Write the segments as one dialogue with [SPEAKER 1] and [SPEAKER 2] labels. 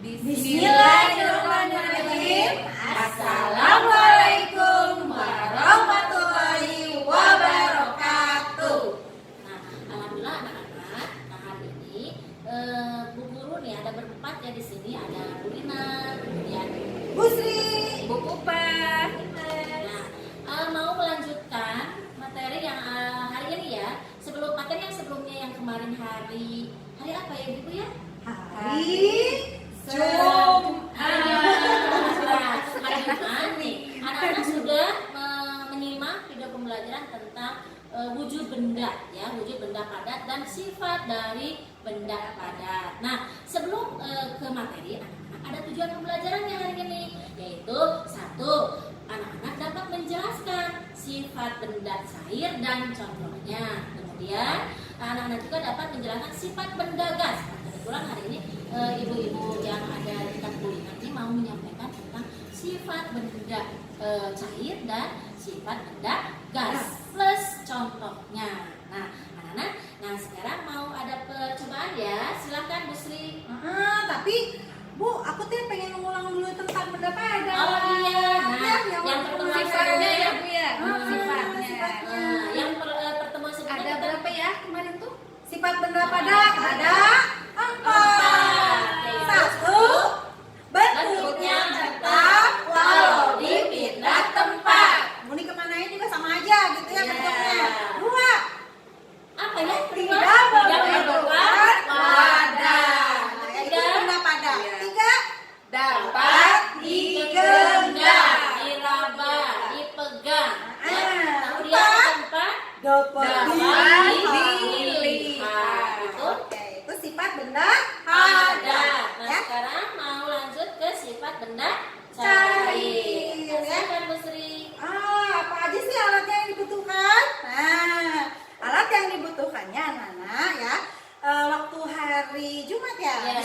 [SPEAKER 1] Bismillahirrahmanirrahim. Assalamualaikum warahmatullahi wabarakatuh.
[SPEAKER 2] Nah, alhamdulillah anak-anak. Nah, hari ini Bu Guru nih ada berempat ya di sini. Ada Bu Lina, kemudian
[SPEAKER 1] Bu Sri,
[SPEAKER 3] Bu Pupa.
[SPEAKER 2] Nah, mau melanjutkan materi yang hari ini ya. Sebelum materi yang sebelumnya yang kemarin hari apa ya Ibu ya?
[SPEAKER 1] hari
[SPEAKER 2] Jumat. Hari Jumat nih. Anak-anak sudah menyimak video pembelajaran tentang wujud benda ya, wujud benda padat dan sifat dari benda padat. Nah, sebelum ke materi, anak-anak ada tujuan pembelajarannya hari ini, yaitu satu, anak-anak dapat menjelaskan sifat benda cair dan contohnya. Kemudian anak-anak juga dapat menjelaskan sifat benda gas. Kebetulan hari ini ibu-ibu yang ada di tingkat kuliah ini mau menyampaikan tentang sifat benda cair dan sifat benda gas plus contohnya. Nah, anak-anak, sekarang mau ada percobaan ya. Silakan Bu Sri.
[SPEAKER 1] Tapi Bu, aku tuh pengen ngulang dulu tentang benda padat.
[SPEAKER 2] Oh iya. Nah, yang pertemuan
[SPEAKER 3] Sifatnya ya Bu ya.
[SPEAKER 1] Sifatnya.
[SPEAKER 2] yang pertemuan sebelumnya
[SPEAKER 3] Ada berapa ya kemarin tuh?
[SPEAKER 1] Sifat benda padat ada 4. Satu, bentuknya tetap walau dipindah tempat. Muni kemananya juga sama aja gitu ya bentuknya. 2,
[SPEAKER 2] apa ya?
[SPEAKER 1] tidak berbentuk wadah.
[SPEAKER 2] wadah.
[SPEAKER 1] Itu benda padat. 3,
[SPEAKER 3] Dapat
[SPEAKER 1] digenggam.
[SPEAKER 2] diraba, dipegang. Kemudian
[SPEAKER 1] Empat,
[SPEAKER 2] tempat
[SPEAKER 1] dapat
[SPEAKER 2] dilihat. Itu
[SPEAKER 1] Oke, itu sifat benda
[SPEAKER 2] ada. Nah,
[SPEAKER 1] ya.
[SPEAKER 2] sekarang mau lanjut ke sifat benda
[SPEAKER 1] Cair,
[SPEAKER 2] cair.
[SPEAKER 1] ya.
[SPEAKER 2] Silakan Bu Sri.
[SPEAKER 1] Apa aja sih alatnya yang dibutuhkan? Nah, alat yang dibutuhkannya anak-anak ya, waktu hari Jumat ya,
[SPEAKER 2] Ya,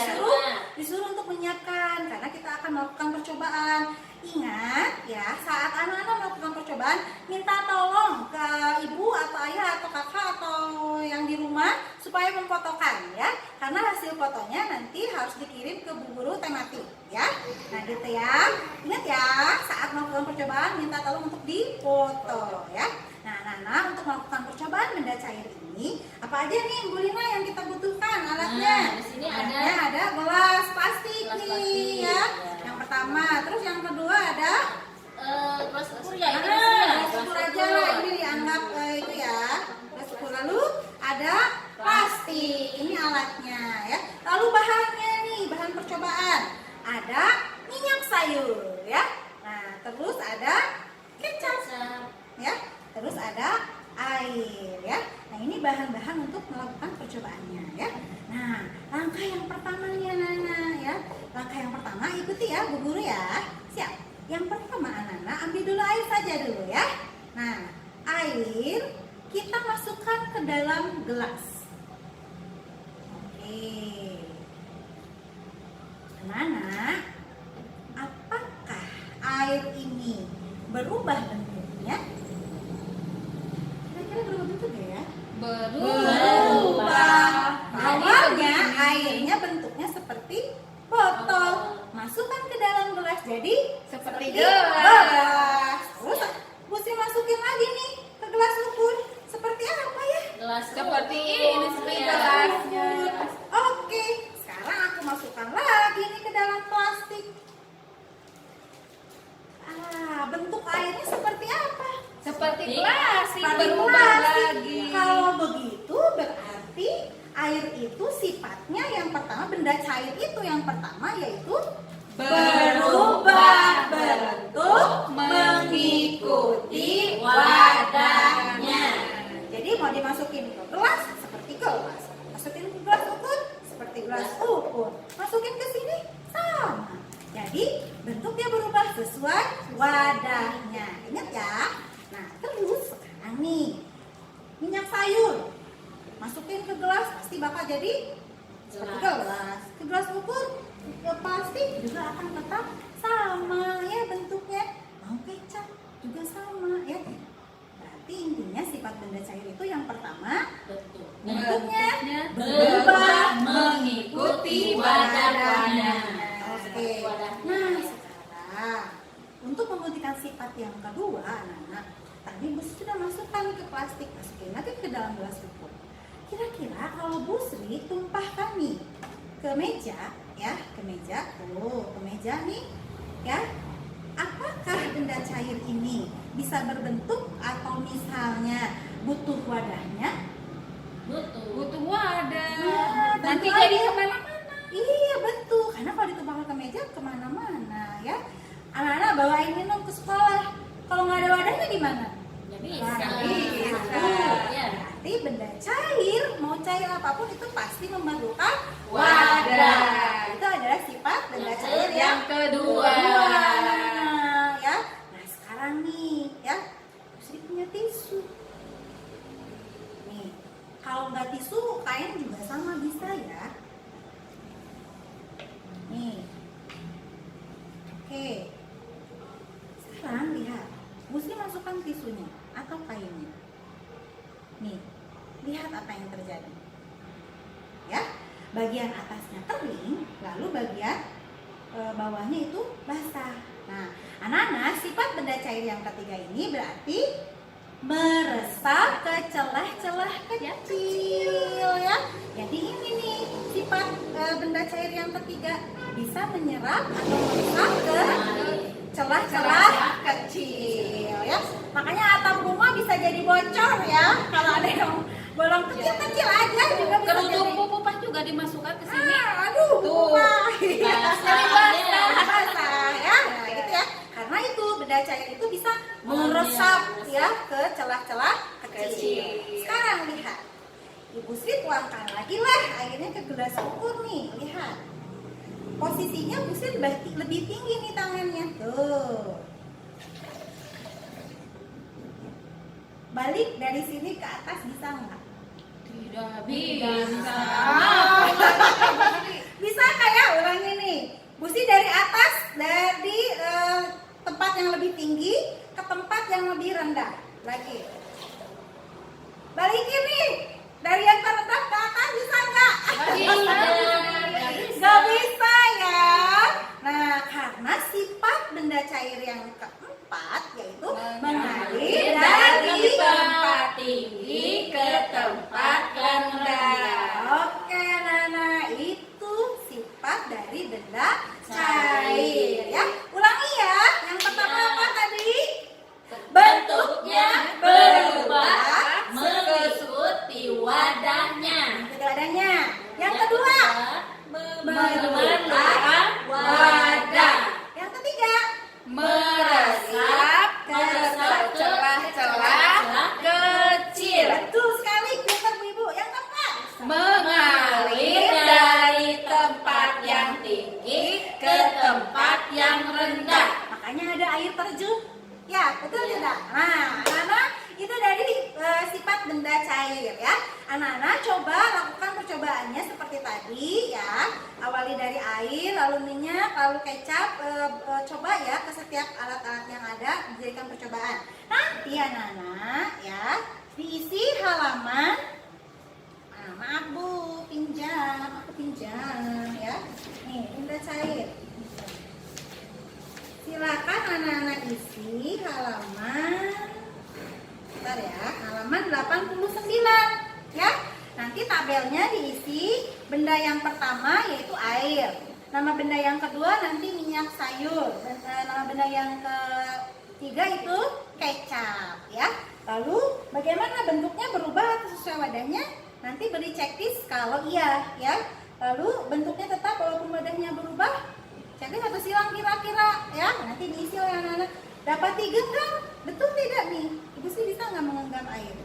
[SPEAKER 1] disuruh untuk menyiapkan karena kita akan melakukan percobaan. Ingat ya, saat anak-anak melakukan percobaan, minta tolong ke ibu atau ayah atau kakak atau yang di rumah supaya memfotokan ya, karena hasil fotonya nanti harus dikirim ke Bu Guru tematik ya. Nah gitu ya, ingat ya, saat melakukan percobaan minta tolong untuk difoto ya. Nah anak-anak, untuk melakukan percobaan benda cair ini, apa aja nih Bu Lina yang kita butuhkan alatnya?
[SPEAKER 2] Nah, di sini
[SPEAKER 1] Alatnya ada gelas plastik
[SPEAKER 2] Gelas
[SPEAKER 1] nih
[SPEAKER 2] plastik,
[SPEAKER 1] ya.
[SPEAKER 2] ya.
[SPEAKER 1] Yang pertama, terus yang kedua ada
[SPEAKER 2] Gelas ukur ya ini.
[SPEAKER 1] gelas ukur aja lah, ini dianggap itu ya, gelas ukur. Lalu ada plastik, ini alatnya ya. Lalu bahannya nih, bahan percobaan ada minyak sayur ya. Nah terus ada kecap ya, terus ada air ya. Nah ini bahan-bahan untuk melakukan percobaannya ya. Nah langkah yang pertama nih anak-anak ya, langkah yang pertama ikuti ya Bu Guru ya. Siap. Yang pertama anak-anak ambil dulu air saja dulu ya. Nah air kita masukkan ke dalam gelas. Oke anak-anak, apakah air ini berubah bentuknya? Kira-kira berubah bentuk ya?
[SPEAKER 2] Berubah.
[SPEAKER 1] Awalnya airnya bentuknya seperti botol, masukkan ke dalam gelas jadi
[SPEAKER 3] Seperti
[SPEAKER 1] gelas.
[SPEAKER 3] gelas.
[SPEAKER 1] Terus mesti masukin lagi nih ke gelas ukur. Seperti apa ya?
[SPEAKER 2] Gelas
[SPEAKER 3] Seperti
[SPEAKER 2] ukur.
[SPEAKER 3] ini seperti
[SPEAKER 2] Ya.
[SPEAKER 3] gelasnya.
[SPEAKER 1] Oke, sekarang aku masukkan lagi nih ke dalam plastik. Bentuk airnya seperti apa?
[SPEAKER 3] Seperti
[SPEAKER 2] Seperti
[SPEAKER 3] plastik
[SPEAKER 1] Seperti
[SPEAKER 3] berubah
[SPEAKER 1] plastik.
[SPEAKER 3] lagi.
[SPEAKER 1] Kalau begitu berarti air itu sifatnya yang pertama, benda cair itu yang pertama yaitu berubah bentuk mengikuti wadahnya. Jadi mau dimasukin ke gelas seperti gelas, masukin ke gelas ukur seperti gelas ukur, masukin ke sini sama. Jadi bentuknya berubah sesuai wadahnya. Ingat ya. Nah terus sekarang nih minyak sayur masukin ke gelas pasti bakal jadi seperti gelas. Ke gelas ukur, ke plastik juga akan tetap sama ya bentuknya. Mau kecap juga sama ya. Berarti intinya sifat benda cair itu yang pertama bentuknya berubah mengikuti wadahnya. membuktikan sifat yang kedua, anak-anak, tadi Bu Sri sudah masukkan ke plastik, masukin lagi ke dalam gelas ukur. Kira-kira kalau Bu Sri tumpahkan nih ke meja, ya, ke meja nih, ya, apakah benda cair ini bisa berbentuk atau misalnya butuh wadahnya?
[SPEAKER 3] Butuh wadah.
[SPEAKER 1] Nah,
[SPEAKER 3] Nanti
[SPEAKER 1] tentu
[SPEAKER 3] jadi
[SPEAKER 1] aja.
[SPEAKER 3] kemana-mana.
[SPEAKER 1] Iya betul, karena kalau ditumpahkan ke meja kemana-mana ya. Anak-anak bawain minum ke sekolah, kalau nggak ada wadahnya gimana?
[SPEAKER 2] Nggak bisa.
[SPEAKER 1] Nggak bisa.
[SPEAKER 2] Ya.
[SPEAKER 1] Berarti benda cair, mau cair apapun itu pasti memerlukan
[SPEAKER 3] Wadah.
[SPEAKER 1] wadah. Itu adalah sifat benda cair yang
[SPEAKER 3] kedua.
[SPEAKER 1] ya. Nah sekarang nih ya, Sri punya tisu. Nih, kalau nggak tisu, kain juga sama bisa ya. Nih, oke. Sekarang lihat, Bu Sri masukkan tisunya atau kainnya. Nih, lihat apa yang terjadi. Ya, bagian atasnya kering, lalu bagian bawahnya itu basah. Nah, anak-anak, sifat benda cair yang ketiga ini berarti meresap ke celah-celah kecil ya. Jadi ini nih sifat benda cair yang ketiga, bisa menyerap atau meresap ke celah-celah kecil ya. Makanya atap rumah bisa jadi bocor ya. Kalau ada yang bolong kecil-kecil aja juga bisa
[SPEAKER 3] Kerudung
[SPEAKER 1] jadi.
[SPEAKER 3] pupupah juga dimasukkan ke sini.
[SPEAKER 1] Aduh,
[SPEAKER 3] Tuh.
[SPEAKER 1] Wah.
[SPEAKER 2] Basah.
[SPEAKER 1] Ya, nah, gitu ya. Karena itu benda cair itu bisa meresap ya ke celah-celah kecil. Sekarang lihat, Ibu Sri tuangkan lagi lah airnya ke gelas ukur nih. Lihat, posisinya Bu Sri lebih tinggi nih tangannya. Tuh. Balik dari sini ke atas bisa nggak?
[SPEAKER 3] Tidak bisa.
[SPEAKER 1] Bisa kayak ulangi nih. Busi dari atas, dari tempat yang lebih tinggi ke tempat yang lebih rendah. Lagi. Balikin nih. Dari yang terendah ke atas bisa nggak? Nggak bisa ya. Nah, karena sifat benda cair yang keempat yaitu mengalir dari
[SPEAKER 2] tempat tinggi ke tempat rendah.
[SPEAKER 1] Oke, Nana, itu sifat dari benda cair ya. Ulangi ya. Yang pertama apa tadi?
[SPEAKER 2] Bentuknya berubah mengikuti wadahnya.
[SPEAKER 1] Itu adanya. Yang kedua,
[SPEAKER 2] memerlukan wadah.
[SPEAKER 1] yang ketiga,
[SPEAKER 3] Meresap ke celah-celah kecil.
[SPEAKER 1] betul sekali, pintar Bu Ibu. Yang keempat,
[SPEAKER 3] Mengalir dari tempat yang tinggi ke tempat yang rendah.
[SPEAKER 1] makanya ada air terjun. Ya, betul tidak? Nah, anak-anak, itu dari sifat benda cair ya. Anak-anak coba lakukan percobaannya seperti tadi ya. Awali dari air, lalu minyak, lalu kecap. Coba ya ke setiap alat-alat yang ada, dijadikan percobaan. Nanti anak-anak ya, diisi halaman. Nah, maaf Bu, aku pinjam ya. Nih, benda cair. Silakan anak-anak isi halaman, bentar ya, halaman 89 ya. Nanti tabelnya diisi benda yang pertama yaitu air. Nama benda yang kedua nanti minyak sayur. Dan nama benda yang ketiga itu kecap ya. Lalu bagaimana bentuknya berubah atau sesuai wadahnya? Nanti beri checklist kalau iya ya. Lalu bentuknya tetap walaupun wadahnya berubah. Checklist atau silang kira-kira ya. Nanti diisi oleh anak-anak. Dapat digenggam, betul tidak nih? Ibu sih bisa nggak menggenggam air?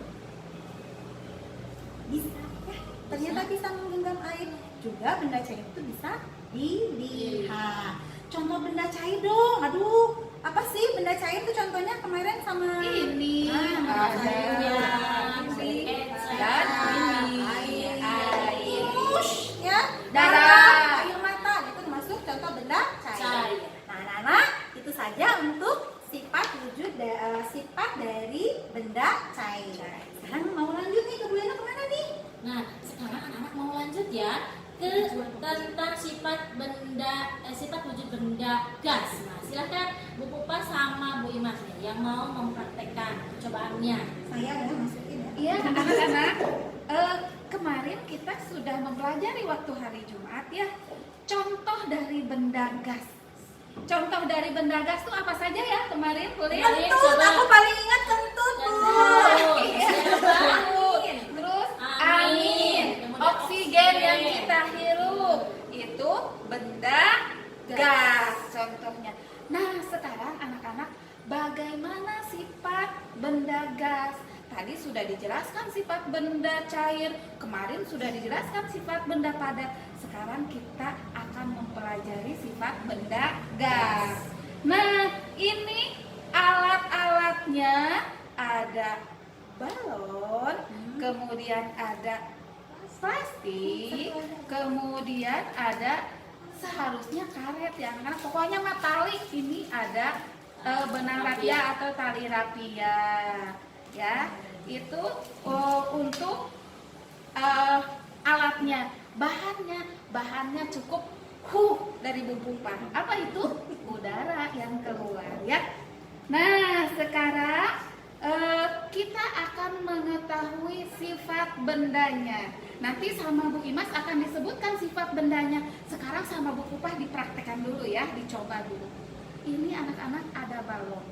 [SPEAKER 1] Bisa ya. Ternyata bisa menggenggam air. Juga benda cair itu bisa dilihat. Contoh benda cair dong. Aduh, apa sih benda cair itu contohnya kemarin sama
[SPEAKER 3] Ini
[SPEAKER 2] adanya
[SPEAKER 3] dan
[SPEAKER 1] air,
[SPEAKER 3] air.
[SPEAKER 1] Tush, ya,
[SPEAKER 3] Darah.
[SPEAKER 1] air mata itu termasuk contoh benda cair.
[SPEAKER 2] Cair.
[SPEAKER 1] Nah, anak-anak, itu saja untuk sifat sifat dari benda cair. Sekarang mau lanjut nih ke Bu Yana kemana nih?
[SPEAKER 2] Nah, sekarang anak-anak mau lanjut ya ke tentang sifat wujud benda gas. Nah, silakan Bu Pupa sama Bu Imas nih yang mau mempraktekkan percobaannya.
[SPEAKER 1] Saya udah masukin ya.
[SPEAKER 3] Iya, anak-anak, kemarin kita sudah mempelajari waktu hari Jumat ya, contoh dari benda gas. Contoh dari benda gas itu apa saja ya kemarin? Boleh?
[SPEAKER 1] Kentut, aku paling ingat kentut Bu.
[SPEAKER 3] Iya, betul. Terus angin, oksigen yang kita hirup itu benda gas contohnya. Nah, sekarang anak-anak, bagaimana sifat benda gas? Tadi sudah dijelaskan sifat benda cair, kemarin sudah dijelaskan sifat benda padat. Sekarang kita akan mempelajari sifat benda gas. Nah, ini alat-alatnya ada balon, kemudian ada plastik, kemudian ada seharusnya karet ya, karena pokoknya metalik. Ini ada benang rapia atau tali rapia ya. Itu untuk alatnya. Bahannya cukup dari Bu Pupa. Apa itu? Udara yang keluar ya. Nah, sekarang kita akan mengetahui sifat bendanya. Nanti sama Bu Imas akan disebutkan sifat bendanya. Sekarang sama Bu Pupa dipraktekkan dulu ya, dicoba dulu. Ini anak-anak ada balon.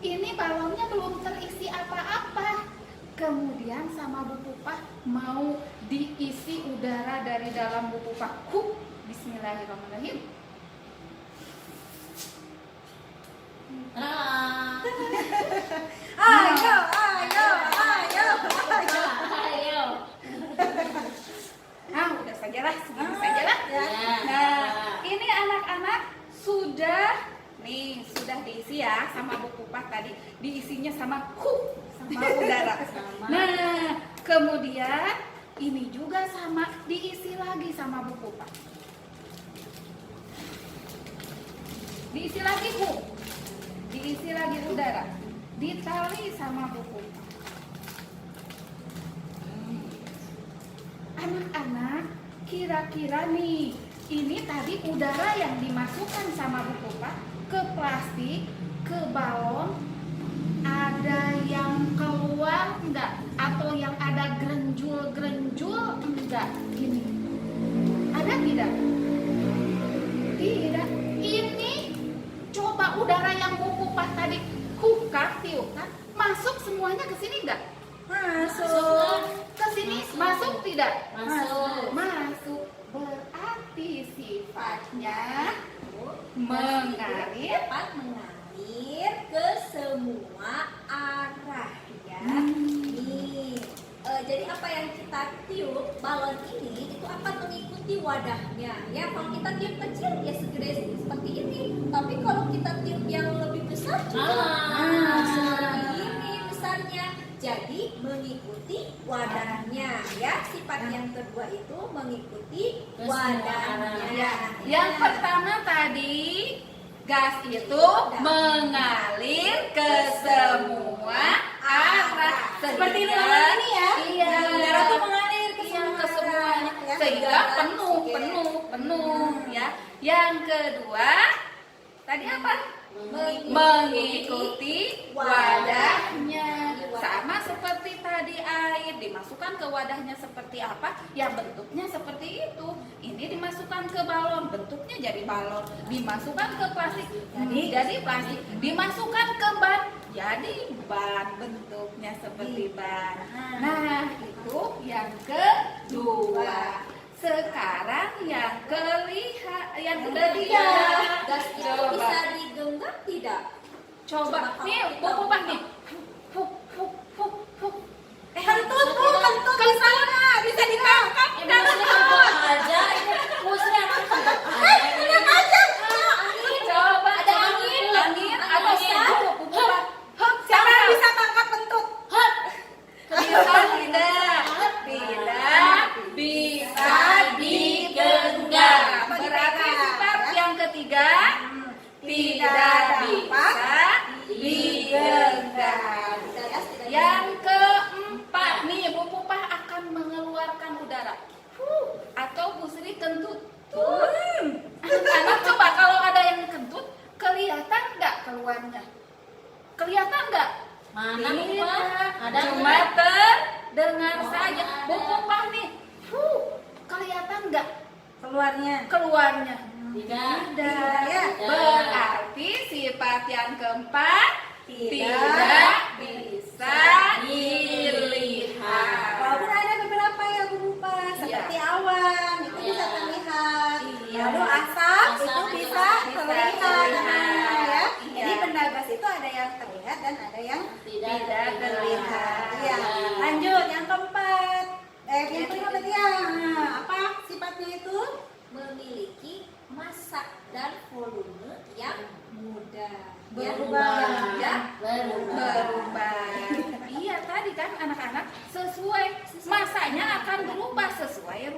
[SPEAKER 3] Ini balonnya belum terisi apa-apa. Kemudian sama Bu Pupa mau diisi udara dari dalam Bu Pupa. Bismillahirrahmanirrahim.
[SPEAKER 1] Ayo.
[SPEAKER 3] Nah, udah sajalah, segini sajalah.
[SPEAKER 1] Ya.
[SPEAKER 3] Nah, ini anak-anak sudah diisi ya sama Bu Pupa tadi. Diisinya sama udara. Nah, kemudian ini juga sama diisi lagi sama Bu Pupa. Diisi lagi diisi lagi udara. Ditali sama Bu Pupa. Anak-anak, kira-kira nih, ini tadi udara yang dimasukkan sama Bu Pupa ke plastik, ke balon, ada yang keluar enggak? Atau yang ada grenjul-grenjul enggak? Ini ada tidak? Tidak. Ini coba udara yang Bu Pupa tadi tiupkan, masuk semuanya ke sini enggak?
[SPEAKER 1] Masuk.
[SPEAKER 3] Ke sini masuk tidak?
[SPEAKER 2] Masuk.
[SPEAKER 3] Masuk. Berarti sifatnya mengalir.
[SPEAKER 1] Dapat mengalir ke semua arah ya. Nih, jadi apa yang kita tiup balon ini itu akan mengikuti wadahnya ya. Kalau kita tiup kecil ya segede seperti ini. Tapi kalau kita tiup yang lebih besar juga seperti ini besarnya. Jadi mengikuti wadahnya ya. Sifat yang kedua itu mengikuti wadahnya.
[SPEAKER 3] Yang pertama tadi gas itu mengalir ke semua arah.
[SPEAKER 1] Seperti
[SPEAKER 3] Sehingga-
[SPEAKER 1] ruangan ini ya.
[SPEAKER 3] Iya.
[SPEAKER 1] Udara tuh mengalir ke
[SPEAKER 3] Iya,
[SPEAKER 1] semua
[SPEAKER 3] ke semuanya.
[SPEAKER 1] arah, ya.
[SPEAKER 3] Sehingga penuh ya. Yang kedua tadi apa? Mengikuti wadahnya. Sama seperti tadi air dimasukkan ke wadahnya seperti apa? Ya bentuknya seperti itu. Ini dimasukkan ke balon, bentuknya jadi balon. Dimasukkan ke plastik, jadi plastik. Dimasukkan ke ban, jadi ban, bentuknya seperti ban. Nah, itu yang kedua. Sekarang yang ketiga.
[SPEAKER 1] Gas itu
[SPEAKER 3] Coba.
[SPEAKER 1] bisa digenggam tidak?
[SPEAKER 3] Coba nih, Bu Pupa nih.
[SPEAKER 1] Kentut Bu, kentut di sana bisa ditangkap.
[SPEAKER 2] aja ini musri akan
[SPEAKER 1] Enak aja.
[SPEAKER 3] Coba
[SPEAKER 2] Ada angin.
[SPEAKER 3] angin atau
[SPEAKER 2] Angin.
[SPEAKER 3] sejuk, Bu Pupa.
[SPEAKER 1] Siapa yang bisa tangkap kentut?
[SPEAKER 3] Tidak bisa digenggam. Berarti sifat yang ketiga tidak bisa digenggam. Yang keempat nih, Bu Pupa akan mengeluarkan udara. Atau Bu Sri kentut. Anak-anak coba kalau ada yang kentut, kelihatan nggak keluarnya? Kelihatan nggak?
[SPEAKER 2] Mana Bu
[SPEAKER 3] Tidak.
[SPEAKER 2] Pah? Ada
[SPEAKER 3] Cuma
[SPEAKER 2] nggak?
[SPEAKER 3] terdengar
[SPEAKER 2] Oh,
[SPEAKER 3] saja.
[SPEAKER 2] ada.
[SPEAKER 3] Bu Pah nih, kelihatan nggak
[SPEAKER 1] Keluarnya.
[SPEAKER 3] keluarnya?
[SPEAKER 2] Tidak.
[SPEAKER 3] Tidak.
[SPEAKER 1] Ya.
[SPEAKER 3] Berarti sifat yang keempat
[SPEAKER 1] Tidak.
[SPEAKER 3] tidak bisa dilihat.
[SPEAKER 1] Walaupun ada beberapa yang berupa seperti awan itu
[SPEAKER 2] Iya.
[SPEAKER 1] bisa terlihat.
[SPEAKER 3] Iya.
[SPEAKER 1] Lalu asap itu
[SPEAKER 2] Asap
[SPEAKER 1] bisa
[SPEAKER 3] bisa
[SPEAKER 1] terlihat.
[SPEAKER 3] terlihat.
[SPEAKER 1] Ya.
[SPEAKER 3] Iya.
[SPEAKER 1] Jadi benda gas itu ada yang terlihat dan ada yang
[SPEAKER 2] Tidak
[SPEAKER 1] terlihat. Iya.
[SPEAKER 2] Iya.
[SPEAKER 1] Lanjut yang keempat. Yang kelima berarti ya. Nah, apa sifatnya itu?
[SPEAKER 2] Memiliki massa dan volume yang mudah.
[SPEAKER 1] Berubah.
[SPEAKER 3] Ya. Berubah. Iya tadi kan anak-anak sesuai masanya akan berubah sesuai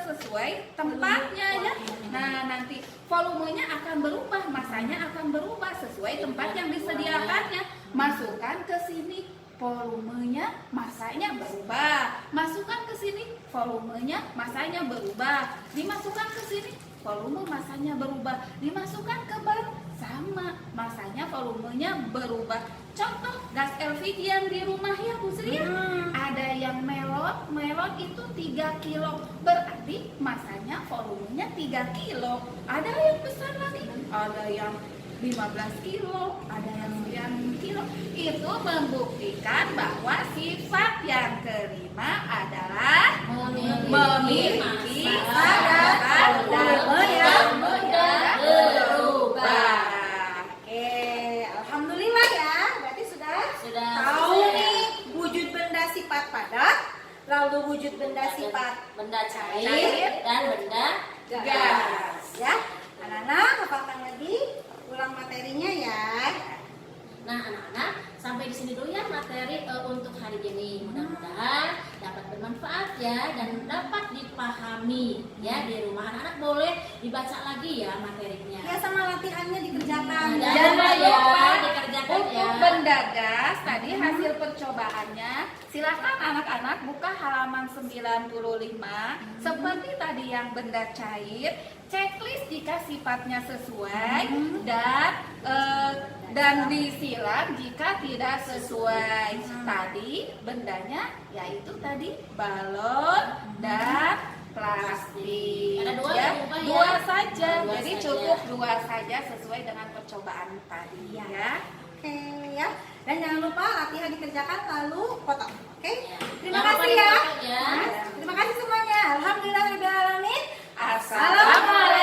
[SPEAKER 3] sesuai tempatnya ya. Nah nanti volumenya akan berubah, masanya akan berubah sesuai tempat yang disediakannya. Masukkan ke sini volumenya, masanya berubah. Masukkan ke sini volumenya, masanya berubah. Dimasukkan ke sini volume masanya berubah. Dimasukkan ke ban sama, masanya volumenya berubah. Contoh gas LPG yang di rumah ya Bu Sri ya. Ada yang melon itu 3 kilo, berarti masanya volumenya 3 kilo. Ada yang besar lagi, ada yang 15 kilo, ada yang 9 kilo. Itu membuktikan bahwa sifat yang kelima adalah memiliki massa dan volume yang mudah berubah.
[SPEAKER 1] Oke, alhamdulillah ya. Berarti sudah
[SPEAKER 2] Sudah
[SPEAKER 1] tahu
[SPEAKER 2] selesai.
[SPEAKER 1] nih wujud benda sifat padat, lalu wujud benda sifat
[SPEAKER 2] benda cair
[SPEAKER 1] Cair.
[SPEAKER 2] dan benda
[SPEAKER 1] gas. Ya, anak-anak hafalkan lagi, ulang materinya ya.
[SPEAKER 2] Nah, anak-anak, sampai di sini dulu ya materi untuk hari ini. Mudah-mudahan dapat bermanfaat ya dan dapat dipahami ya di rumah. Anak-anak boleh dibaca lagi ya materinya.
[SPEAKER 1] Ya, sama latihannya dikerjakan.
[SPEAKER 2] Jangan
[SPEAKER 3] Jangan
[SPEAKER 2] lupa ya
[SPEAKER 3] lupa
[SPEAKER 2] dikerjakan ya.
[SPEAKER 3] untuk benda gas tadi hasil percobaannya. Silakan anak-anak buka halaman 95. Seperti tadi yang benda cair, checklist jika sifatnya sesuai dan disilang jika tidak sesuai. Tadi bendanya yaitu tadi balon dan plastik.
[SPEAKER 2] Ada dua
[SPEAKER 3] ya,
[SPEAKER 2] yang ubah ya?
[SPEAKER 3] dua saja.
[SPEAKER 2] Dua
[SPEAKER 3] Jadi
[SPEAKER 2] saja.
[SPEAKER 3] cukup 2 saja sesuai dengan percobaan tadi ya.
[SPEAKER 1] Oke ya. Dan jangan lupa latihan dikerjakan lalu potong. Oke?
[SPEAKER 2] Ya.
[SPEAKER 1] Terima
[SPEAKER 2] Jangan lupa
[SPEAKER 1] kasih ya.
[SPEAKER 2] dipotong ya.
[SPEAKER 1] Terima kasih semuanya. Alhamdulillah.
[SPEAKER 3] Assalamualaikum.